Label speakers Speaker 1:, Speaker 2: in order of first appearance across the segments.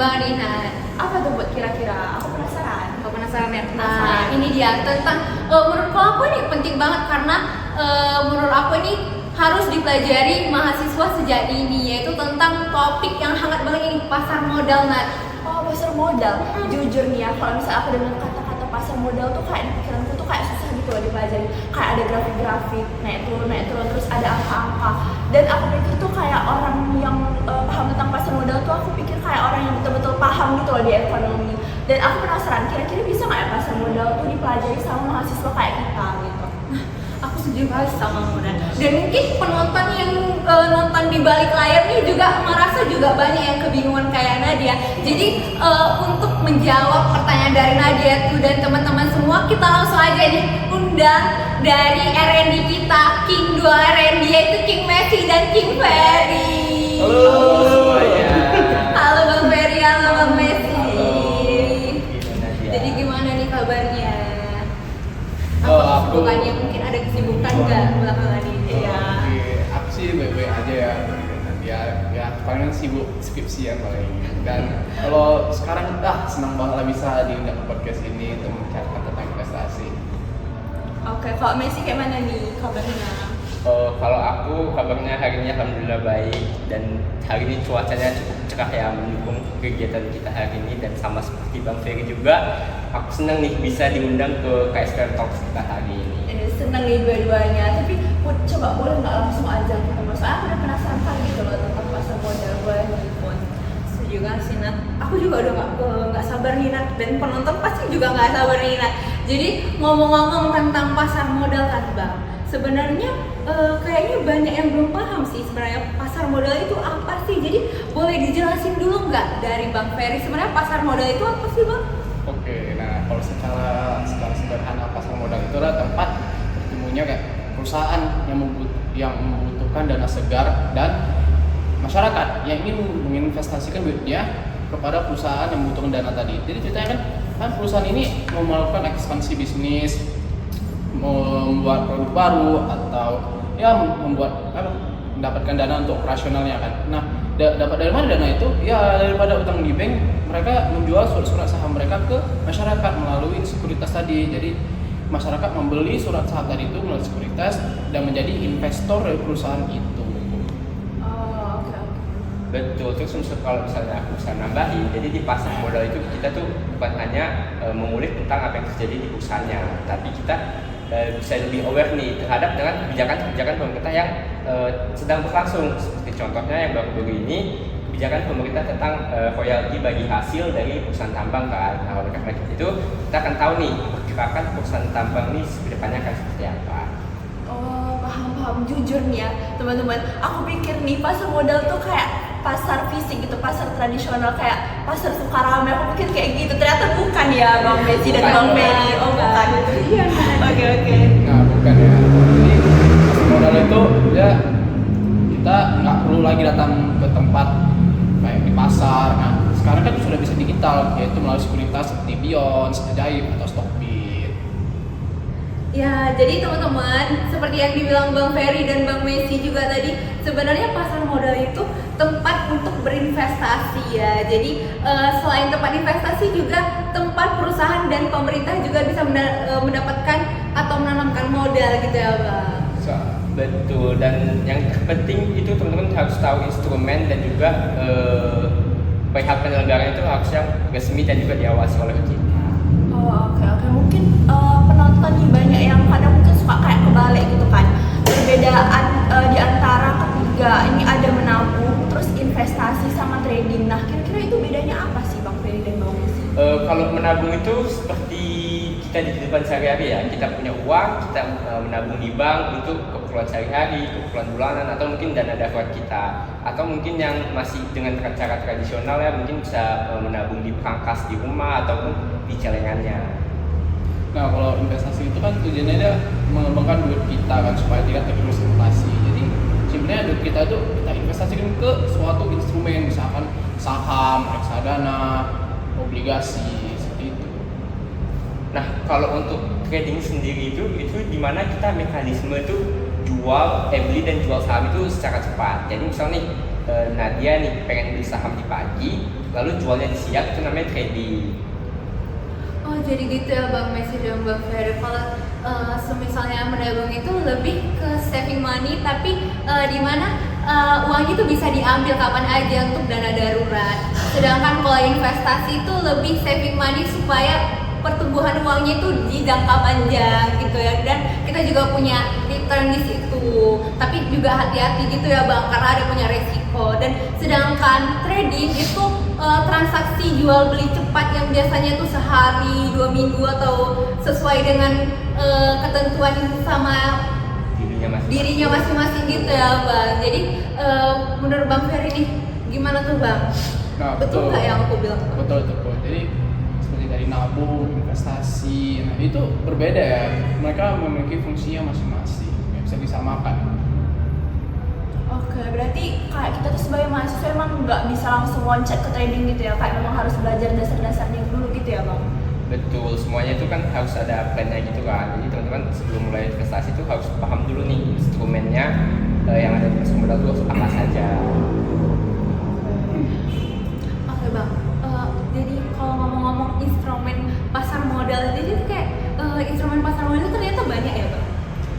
Speaker 1: banget nih. Nah,
Speaker 2: Apa tuh buat kira-kira? Aku penasaran.
Speaker 1: kau penasaran ya?
Speaker 2: Penasaran.
Speaker 1: Nah, ini dia tentang menurut aku ini penting banget karena menurut aku ini harus dipelajari mahasiswa sejak dini, yaitu tentang topik yang hangat banget ini, pasar modal. Nah,
Speaker 2: Oh, pasar modal. Jujur nih ya, kalau misalnya aku dengar kata-kata pasar modal tuh kayak di pikiranku tuh kayak susah gitu loh dipelajari. Kayak ada grafik-grafik, naik turun, terus ada angka-angka. Dan aku pikir tuh kayak orang yang paham tentang pasar modal tuh aku pikir kayak orang yang betul-betul paham gitu loh di ekonomi. Dan aku penasaran, kira-kira bisa nggak ya pasar modal tuh dipelajari sama mahasiswa kayak kita gitu?
Speaker 1: aku setuju banget sama Mona. Dan mungkin penonton yang nonton di balik layar nih juga merasa juga banyak yang kebingungan kayak Nadia. Jadi untuk menjawab pertanyaan dari Nadia tuh dan teman-teman semua, kita langsung aja nih undang dari R&D kita, King 2 R&D, yaitu King Messi dan King Ferry.
Speaker 3: Halo semuanya.
Speaker 1: Halo Bang Ferry, halo Bang Messi.
Speaker 3: Gimana dia?
Speaker 1: Jadi gimana nih kabarnya?
Speaker 3: Oh,
Speaker 1: Apa
Speaker 3: aku-
Speaker 1: kesibukannya? Mungkin ada kesibukan nggak belakangan ini?
Speaker 2: Iya.
Speaker 3: Aku sih baik-baik aja ya. Ya paling sibuk skripsian paling. Dan kalau sekarang senang banget lah bisa diundang ke podcast ini untuk membicarakan tentang investasi.
Speaker 2: Oke, kalau Messi kayak mana nih kabarnya?
Speaker 4: Kalau aku kabarnya hari ini alhamdulillah baik, dan hari ini cuacanya cukup cerah ya, mendukung kegiatan kita hari ini. Dan sama seperti Bang Ferry juga, aku senang nih bisa diundang ke KSPM Talks kita hari ini.
Speaker 2: Seneng nih dua-duanya, tapi coba boleh nggak langsung aja kita masuk? Aku udah penasaran kali gitu loh tentang pasar modal, boleh nih pun.
Speaker 1: Setuju kan sih Nat? Aku juga udah nggak sabar nih Nat, dan penonton pasti juga nggak sabar nih Nat. Jadi ngomong-ngomong tentang pasar modal kan Bang, sebenarnya kayaknya banyak yang belum paham sih sebenarnya pasar modal itu apa sih. Jadi boleh dijelasin dulu nggak dari Bang Ferry, sebenarnya pasar modal itu apa sih Bang?
Speaker 3: Oke, nah kalau secara sederhana pasar modal itu adalah tempat bertemunya kayak perusahaan yang membutuhkan dana segar dan masyarakat yang ingin menginvestasikan duitnya kepada perusahaan yang membutuhkan dana tadi. Jadi ceritanya kan perusahaan ini mau melakukan ekspansi bisnis, membuat produk baru, atau ya mendapatkan dana untuk operasionalnya kan. Nah, dapat dari mana dana itu? Ya daripada utang di bank, mereka menjual surat-surat saham mereka ke masyarakat melalui sekuritas tadi. Jadi masyarakat membeli surat saham tadi itu melalui sekuritas dan menjadi investor dari perusahaan itu.
Speaker 2: Oh, oke.
Speaker 4: Betul, terus kalau misalnya aku bisa nambahin, jadi di pasar modal itu kita tuh bukan hanya mengulik tentang apa yang terjadi di perusahaannya, tapi kita bisa lebih aware nih terhadap dengan kebijakan-kebijakan pemerintah yang sedang berlangsung. Seperti contohnya yang baru-baru ini, kebijakan pemerintah tentang royalti bagi hasil dari perusahaan tambang kan. Nah, oleh karena itu kita akan tahu nih pergerakan perusahaan tambang ini kedepannya akan seperti apa.
Speaker 2: Oh, paham. Jujur nih ya teman-teman, aku pikir nih pasar modal tuh kayak pasar fisik gitu, pasar tradisional kayak pasar Sukarame. Aku pikir kayak gitu, ternyata bukan ya Bang Messi dan Bang Ferry. Oh bukan.
Speaker 1: Iya.
Speaker 2: Oke.
Speaker 3: Nah, bukan ya. Jadi pasar modal itu ya kita nggak perlu lagi datang ke tempat kayak di pasar. Nah, sekarang kan sudah bisa digital, yaitu melalui sekuritas seperti Bion, Ajaib atau Stockbit.
Speaker 1: Ya, jadi teman-teman, seperti yang dibilang Bang Ferry dan Bang Messi juga tadi, sebenarnya pasar modal itu tempat untuk berinvestasi ya. Jadi selain tempat investasi juga tempat perusahaan dan pemerintah juga bisa mendapatkan atau menanamkan modal gitu ya Bang.
Speaker 4: Betul, dan yang terpenting itu teman-teman harus tahu instrumen dan juga pihak penyelenggara itu harus yang resmi dan juga diawasi oleh OJK.
Speaker 2: Oh, oke. Mungkin penonton nih banyak yang kadang mungkin suka kayak kebalik gitu kan. Perbedaan di antara ketiga ini ada menabung, terus investasi sama trading. Nah, kira-kira itu bedanya apa sih Bang Ferry dan Bang Messi?
Speaker 4: Kalau menabung itu seperti kita di kehidupan sehari-hari ya, kita punya uang, kita menabung di bank untuk keperluan sehari-hari, keperluan bulanan, atau mungkin dana darurat kita, atau mungkin yang masih dengan cara tradisional ya, mungkin bisa menabung di perangkas di rumah ataupun di celengannya.
Speaker 3: Nah, kalau investasi itu kan tujuannya dia mengembangkan duit kita kan supaya tidak tergerus inflasi. Jadi sebenarnya duit kita itu kita investasikan ke suatu instrumen, misalkan saham, reksadana, obligasi, seperti itu.
Speaker 4: Nah, kalau untuk trading sendiri itu di mana kita mekanisme itu beli dan jual saham itu secara cepat. Jadi misalnya nih Nadia nih pengen beli saham di pagi, lalu jualnya di siang, itu namanya trading.
Speaker 1: Oh jadi gitu ya Bang Messi dan Bang Ferry. Kalau semisalnya menabung itu lebih ke saving money, tapi di mana uangnya itu bisa diambil kapan aja untuk dana darurat. Sedangkan kalau investasi itu lebih saving money supaya pertumbuhan uangnya itu di jangka panjang gitu ya, dan kita juga punya return di situ. Tapi juga hati-hati gitu ya Bang, karena ada punya resiko. Dan sedangkan trading itu transaksi jual beli cepat yang biasanya itu sehari, 2 minggu atau sesuai dengan ketentuan sama dirinya masing-masing gitu ya Bang. Jadi menurut Bang Ferry nih gimana tuh Bang?
Speaker 3: Nah,
Speaker 1: betul nggak yang aku bilang?
Speaker 3: Betul. Jadi seperti dari nabung, investasi, nah itu berbeda ya. Mereka memiliki fungsinya masing-masing, nggak bisa disamakan.
Speaker 2: Oke, berarti kayak kita tuh sebagai mahasiswa emang nggak bisa langsung loncat ke trading gitu ya, kayak memang harus belajar dasar-dasarnya dulu gitu ya Bang?
Speaker 4: Betul, semuanya itu kan harus ada plannya gitu kan. Jadi teman-teman sebelum mulai investasi itu harus paham dulu nih instrumennya yang ada di pasar modal itu apa saja.
Speaker 1: Oke Bang, jadi kalau ngomong-ngomong instrumen pasar modal, jadi kayak instrumen pasar modal itu ternyata banyak ya Bang?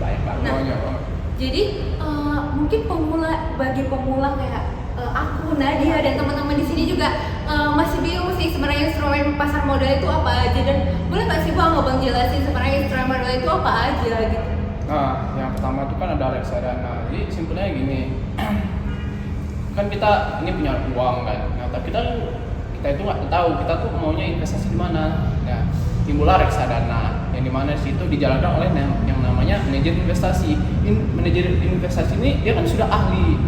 Speaker 4: Banyak banget.
Speaker 1: Nah,
Speaker 3: Banyak banget.
Speaker 1: Jadi mungkin bagi pemula kayak aku, Nadia dan teman-teman di sini juga masih bingung sih sebenarnya instrumen pasar modal itu apa aja, dan boleh nggak sih Bang jelasin sebenarnya instrumen modal itu apa aja gitu?
Speaker 3: Nah, yang pertama itu kan ada reksadana. Jadi simpelnya gini, kan kita ini punya uang kan, nah tapi kita itu nggak tahu kita tuh maunya investasi di mana. Nah, timbullah reksadana yang dimana situ dijalankan oleh yang namanya manajer investasi. Manajer investasi ini dia kan sudah ahli,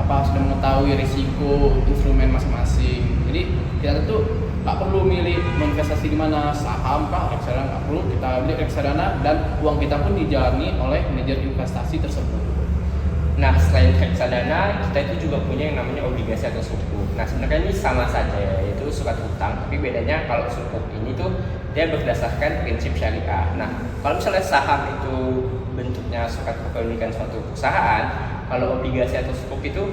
Speaker 3: sudah mengetahui risiko instrumen masing-masing. Jadi kita tuh nggak perlu milih investasi di mana, saham kah, reksadana, nggak perlu. Kita beli reksadana dan uang kita pun dijalani oleh manajer investasi tersebut.
Speaker 4: Nah, selain reksadana, kita itu juga punya yang namanya obligasi atau sukuk. Nah, sebenarnya ini sama saja, yaitu surat hutang, tapi bedanya kalau sukuk ini tuh dia berdasarkan prinsip syariah. Nah, kalau misalnya saham itu bentuknya surat kepemilikan suatu perusahaan, kalau obligasi atau sukuk itu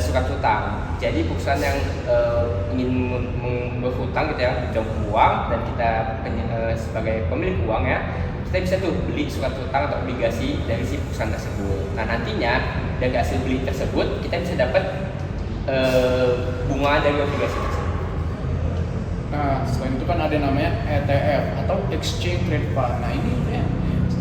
Speaker 4: surat hutang. Jadi perusahaan yang ingin berhutang gitu ya, pinjam uang, dan kita sebagai pemilik uang ya, kita bisa tuh beli surat hutang atau obligasi dari si perusahaan tersebut. Nah, nantinya dari hasil beli tersebut kita bisa dapat bunga dari obligasi tersebut.
Speaker 3: Nah, selain itu kan ada namanya ETF atau Exchange Trade Fund. Nah, ini ya,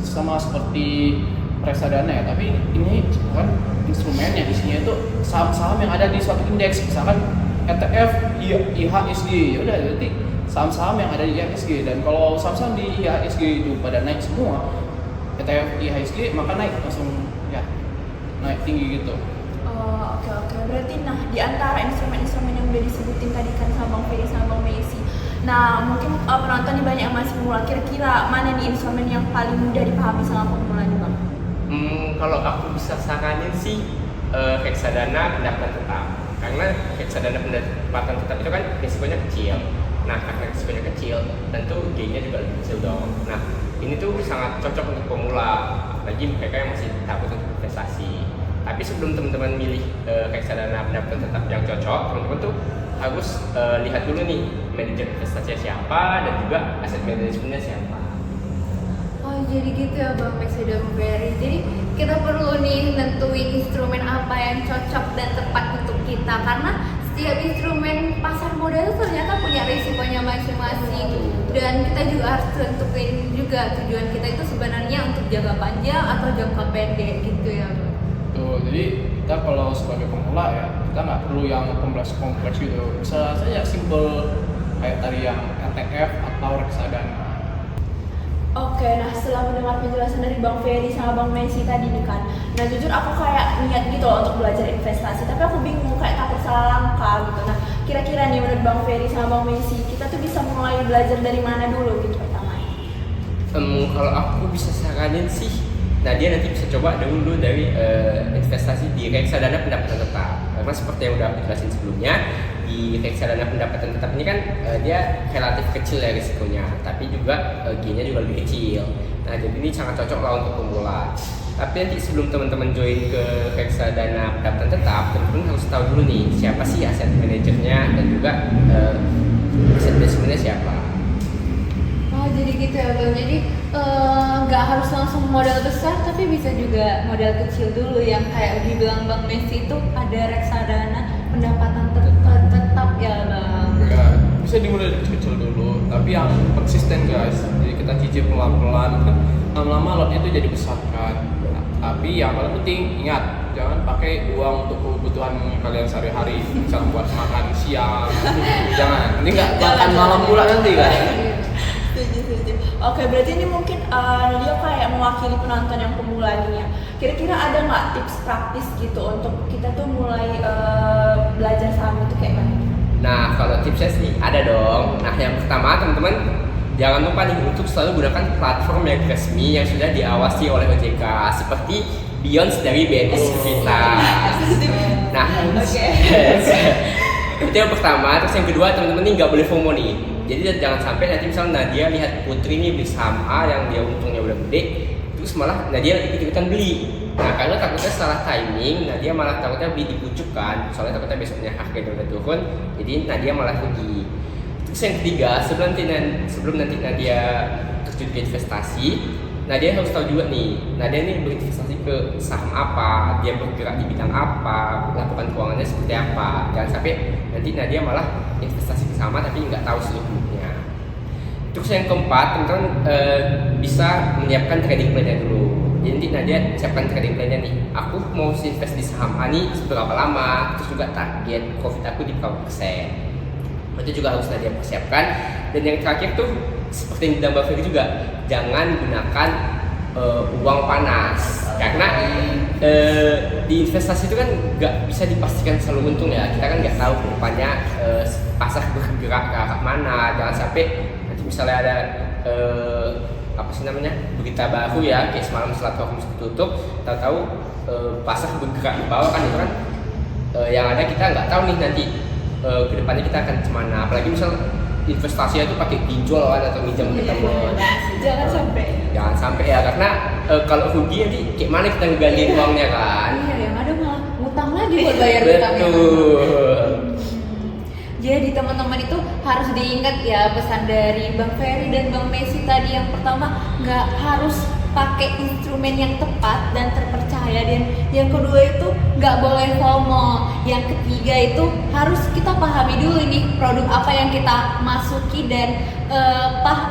Speaker 3: sama seperti reksadana ya, tapi ini bukan instrumennya, isinya itu saham-saham yang ada di suatu indeks. Misalkan ETF IHSG, ya udah berarti saham-saham yang ada di IHSG. Dan kalau saham-saham di IHSG itu pada naik semua, ETF IHSG maka naik langsung ya, naik tinggi gitu.
Speaker 2: Oke. Berarti nah di antara instrumen-instrumen yang udah disebutin tadi kan sama Bang Ferry sama Bang Messi, nah mungkin penonton nih banyak yang masih pemula, kira-kira mana nih instrumen yang paling mudah dipahami sama pemula nih Bang?
Speaker 4: Kalau aku bisa saranin sih reksadana pendapatan tetap, karena reksadana pendapatan tetap itu kan risikonya kecil. Nah, karena risikonya kecil, tentu gainnya juga lebih kecil dong. Nah, ini tuh sangat cocok untuk pemula, apalagi mereka yang masih takut untuk investasi. Tapi sebelum teman-teman milih reksadana pendapatan tetap yang cocok, teman-teman tuh harus lihat dulu nih manajer investasinya siapa dan juga aset manajemennya siapa.
Speaker 1: Oh jadi gitu ya Bang Messi dan Bang Ferry. Jadi kita perlu nih nentuin instrumen apa yang cocok dan tepat untuk kita, karena setiap instrumen pasar modal itu ternyata punya risikonya masing-masing, dan kita juga harus tentuin juga tujuan kita itu sebenarnya untuk jangka panjang atau jangka pendek gitu ya Bang.
Speaker 3: Tuh, jadi kita kalau sebagai pemula ya, kita nggak perlu yang kompleks gitu. Bisa saja simple kayak tadi yang ETF atau reksadana.
Speaker 2: Oke, nah setelah mendengar penjelasan dari Bang Ferry sama Bang Messi tadi nih kan, nah jujur aku kayak niat gitu loh untuk belajar investasi, tapi aku bingung, kayak takut salah langkah gitu. Nah kira-kira nih menurut Bang Ferry sama Bang Messi, kita tuh bisa mulai belajar dari mana dulu gitu pertamanya?
Speaker 4: Kalau aku bisa saranin sih, nah dia nanti bisa coba dulu dari investasi di reksadana pendapatan tetap, karena seperti yang udah aku jelasin sebelumnya, di reksadana pendapatan tetap ini kan dia relatif kecil ya risikonya, tapi juga gainnya juga lebih kecil. Nah jadi ini sangat cocok lah untuk pemula. Tapi nanti sebelum teman-teman join ke reksadana pendapatan tetap, teman-teman harus tahu dulu nih siapa sih aset manajernya dan juga aset manajemennya siapa.
Speaker 1: Oh jadi gitu ya Bang, jadi nggak harus langsung modal besar tapi bisa juga modal kecil dulu yang kayak dibilang Bang Messi itu ada reksadana pendapatan tetap ya Bang.
Speaker 3: Ya, bisa dimulai dari kecil dulu, tapi yang konsisten guys. Jadi kita cicil pelan-pelan, kan lama-lama lotnya itu jadi besar kan. Tapi yang paling penting ingat, jangan pakai uang untuk kebutuhan kalian sehari-hari, misal buat makan siang, jangan. Ini nggak makan malam pula nanti kan.
Speaker 2: Setuju. Oke, berarti ini mungkin dia kayak mewakili penonton yang pemula nih ya. Kira-kira ada nggak tips praktis gitu untuk kita tuh mulai belajar saham itu kayak mana?
Speaker 4: Nah, kalau tipsnya sih ada dong. Nah, yang pertama teman-teman jangan lupa nih untuk selalu gunakan platform yang resmi yang sudah diawasi oleh OJK seperti Beyond dari BNI Sekuritas. Nah, itu yang pertama. Terus yang kedua teman-teman nih nggak boleh FOMO nih. Jadi jangan sampai nanti misalnya Nadia lihat Putri nih beli saham A yang dia untungnya udah gede, terus malah Nadia ikut-ikutan beli. Nah karena takutnya salah timing, Nadia malah takutnya beli di pucuk kan, soalnya takutnya besoknya harganya udah turun, jadi Nadia malah rugi. Terus yang ketiga, sebelum nanti Nadia terjun ke investasi, Nadia harus tahu juga nih, Nadia ini berinvestasi ke saham apa, dia bergerak di bidang apa, laporan keuangannya seperti apa. Jangan sampai nanti Nadia malah investasi ke saham tapi nggak tahu seluruhnya. Terus yang keempat, teman-teman bisa menyiapkan trading plan-nya dulu. Jadi nanti Nadia siapkan trading plan-nya nih. Aku mau invest di saham A nih seberapa lama, terus juga target profit aku di berapa persen. Itu juga harus Nadia persiapkan. Dan yang terakhir tuh seperti yang digambar Ferry juga, jangan gunakan uang panas karena di investasi itu kan nggak bisa dipastikan selalu untung ya. Kita kan nggak tahu kedepannya pasar bergerak ke arah mana. Jangan sampai nanti misalnya ada apa sih namanya berita baru ya kayak semalam setelah Hormuz tutup, tahu-tahu pasar bergerak ke bawah kan, itu kan yang ada kita nggak tahu nih nanti kedepannya kita akan kemana. Apalagi misal investasi itu pakai pinjol kan atau minjam ke teman. Jangan sampai ya, karena kalau rugi nanti kayak mana kita ngegaliin uangnya kan.
Speaker 1: Iya, yang ada malah ngutang lagi buat bayar utangnya.
Speaker 4: Betul.
Speaker 1: Jadi teman-teman itu harus diingat ya pesan dari Bang Ferry dan Bang Messi tadi. Yang pertama, nggak harus pakai instrumen yang tepat dan terpercaya, dan yang kedua itu nggak boleh FOMO. Yang ketiga itu harus kita pahami dulu nih produk apa yang kita masuki dan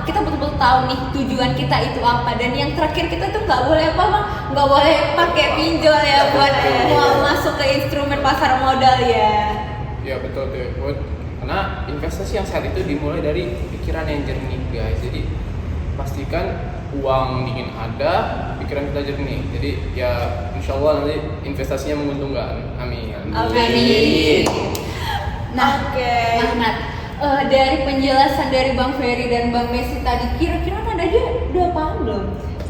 Speaker 1: kita betul-betul tahu nih tujuan kita itu apa. Dan yang terakhir kita tuh nggak boleh apa Bang, nggak boleh pakai pinjol ya buat mau masuk ke instrumen pasar modal ya.
Speaker 3: Ya betul tuh. Karena investasi yang saat itu dimulai dari pikiran yang jernih guys. Jadi pastikan uang dingin ada, pikiran kita jernih. Jadi ya insya Allah nanti investasinya menguntungkan. Amin.
Speaker 1: Amin. Nah, Ahmad, dari penjelasan dari Bang Ferry dan Bang Messi tadi, kira-kira kan aja udah paham belum?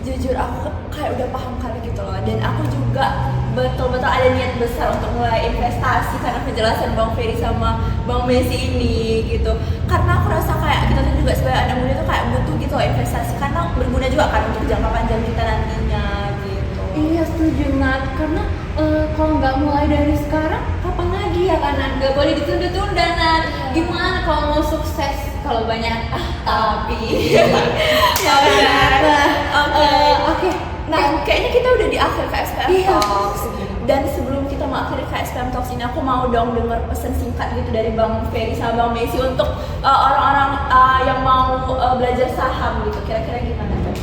Speaker 2: Jujur aku kayak udah paham kali gitu loh, dan aku juga betul-betul ada niat besar untuk mulai investasi karena penjelasan Bang Ferry sama Bang Messi ini gitu. Karena aku rasa kayak kita tuh juga sebagai anak muda tuh kayak butuh gitu loh investasi, karena berguna juga kan untuk jangka panjang kita nantinya gitu.
Speaker 1: Iya setuju Nat, karena kalau nggak mulai dari sekarang kapan lagi ya kan Nat? Nggak boleh ditunda-tunda Nat. Gimana kalau mau sukses kalau banyak tapi
Speaker 2: Ya benar.
Speaker 1: Oke.
Speaker 2: Nah, kayaknya kita udah di akhir KSPM
Speaker 1: Iya.
Speaker 2: Talks. Dan sebelum kita mengakhiri KSPM Talks ini, aku mau dong denger pesan singkat gitu dari Bang Ferry sama Bang Messi untuk orang-orang yang mau belajar saham gitu. Kira-kira gimana tuh?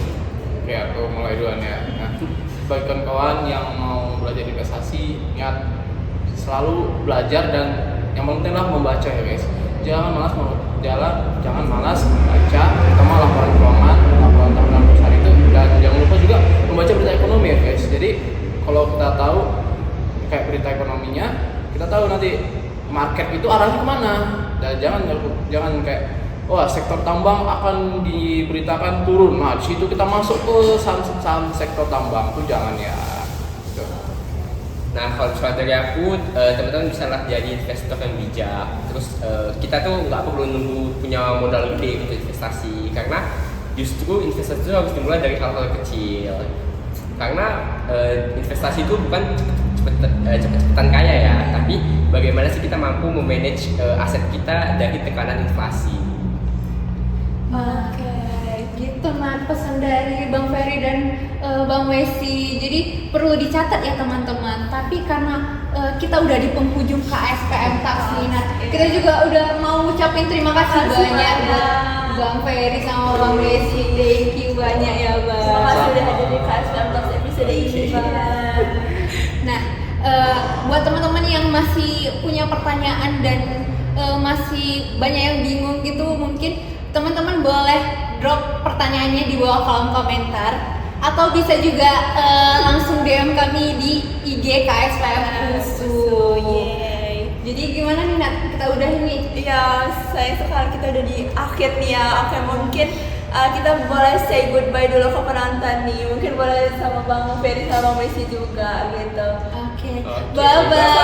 Speaker 3: Oke, aku mulai duluan ya. Nah, bagi kawan-kawan yang mau belajar investasi, ingat selalu belajar dan yang penting lah membaca ya guys. Jangan malas membaca, terutama laporan keuangan, laporan tahunan perusahaan itu, dan jangan lupa juga membaca berita ekonomi ya guys. Jadi kalau kita tahu kayak berita ekonominya, kita tahu nanti market itu arahnya kemana. Dan jangan kayak wah sektor tambang akan diberitakan turun, nah di situ kita masuk ke saham sektor tambang, itu jangan ya.
Speaker 4: Nah kalau misalnya dari aku, teman-teman bisa lah jadi investor yang bijak. Terus kita tuh nggak perlu nunggu punya modal gede untuk investasi, karena justru investasi itu harus dimulai dari hal-hal kecil. Karena investasi itu bukan cepet-cepetan kaya ya, tapi bagaimana sih kita mampu memanage aset kita dari tekanan inflasi.
Speaker 1: Oke, gitu nah pesan dari Bang Ferry dan Bang Wesi. Jadi perlu dicatat ya teman-teman. Tapi karena kita udah di penghujung KSPM Taksi, nah kita juga udah mau ucapin terima kasih banyak buat Bang Ferry sama Bang Wesi. Thank you banyak ya Bang.
Speaker 2: Terima kasih udah hadir di KSPM Talks episode ini Bang.
Speaker 1: Nah, buat teman-teman yang masih punya pertanyaan dan masih banyak yang bingung gitu, mungkin teman-teman boleh drop pertanyaannya di bawah kolom komentar atau bisa juga langsung DM kami di IG KSPM USU. Jadi gimana nih Nat? Kita udah ini.
Speaker 2: Iya, sayang sekali kita udah di akhir nih ya. Oke, mungkin kita boleh say goodbye dulu ke penonton nih. Mungkin boleh sama Bang Ferry sama Bang Messi juga gitu.
Speaker 1: Oke.
Speaker 4: Oke,
Speaker 1: Bye bye.